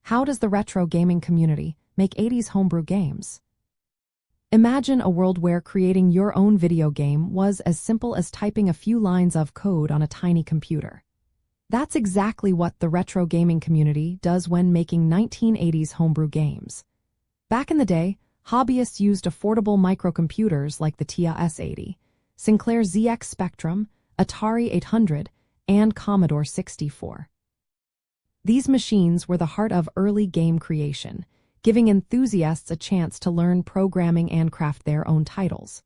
How does the retro gaming community make 80s homebrew games? Imagine a world where creating your own video game was as simple as typing a few lines of code on a tiny computer. That's exactly what the retro gaming community does when making 1980s homebrew games. Back in the day, hobbyists used affordable microcomputers like the TIA S80, Sinclair ZX Spectrum, Atari 800, and Commodore 64. These machines were the heart of early game creation, giving enthusiasts a chance to learn programming and craft their own titles.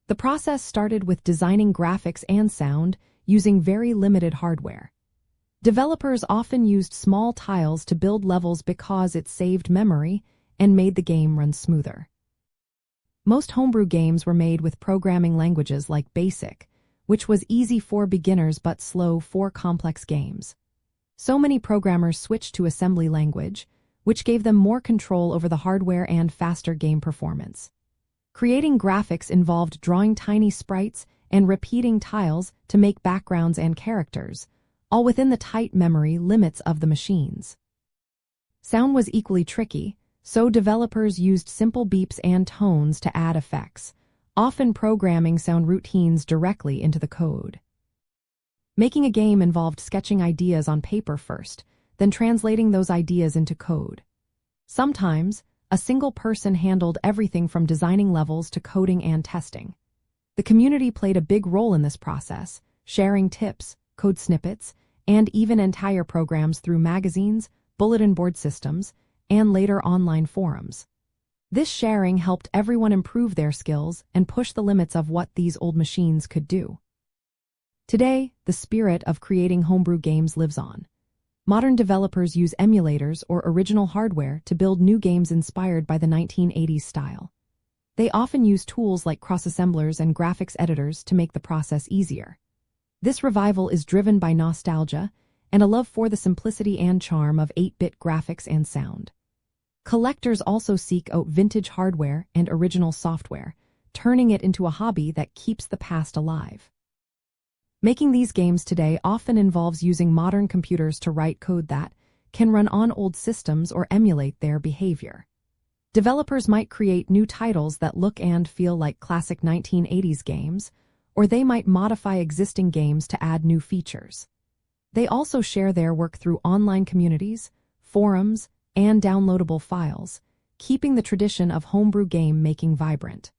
The process started with designing graphics and sound using very limited hardware. Developers often used small tiles to build levels because it saved memory and made the game run smoother. Most homebrew games were made with programming languages like BASIC, which was easy for beginners but slow for complex games. So many programmers switched to assembly language, which gave them more control over the hardware and faster game performance. Creating graphics involved drawing tiny sprites and repeating tiles to make backgrounds and characters, all within the tight memory limits of the machines. Sound was equally tricky, so developers used simple beeps and tones to add effects, often programming sound routines directly into the code. Making a game involved sketching ideas on paper first, then translating those ideas into code. Sometimes, a single person handled everything from designing levels to coding and testing. The community played a big role in this process, sharing tips, code snippets, and even entire programs through magazines, bulletin board systems, and later online forums. This sharing helped everyone improve their skills and push the limits of what these old machines could do. Today, the spirit of creating homebrew games lives on. Modern developers use emulators or original hardware to build new games inspired by the 1980s style. They often use tools like cross-assemblers and graphics editors to make the process easier. This revival is driven by nostalgia and a love for the simplicity and charm of 8-bit graphics and sound. Collectors also seek out vintage hardware and original software, turning it into a hobby that keeps the past alive. Making these games today often involves using modern computers to write code that can run on old systems or emulate their behavior. Developers might create new titles that look and feel like classic 1980s games, or they might modify existing games to add new features. They also share their work through online communities, forums, and downloadable files, keeping the tradition of homebrew game making vibrant.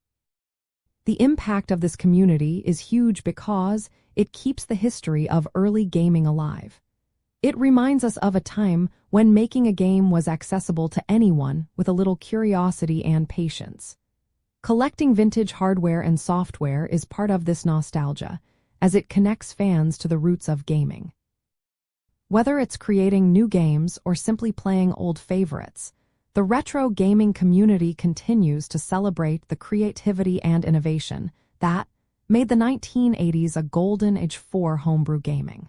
The impact of this community is huge because it keeps the history of early gaming alive. It reminds us of a time when making a game was accessible to anyone with a little curiosity and patience. Collecting vintage hardware and software is part of this nostalgia, as it connects fans to the roots of gaming. Whether it's creating new games or simply playing old favorites, the retro gaming community continues to celebrate the creativity and innovation that made the 1980s a golden age for homebrew gaming.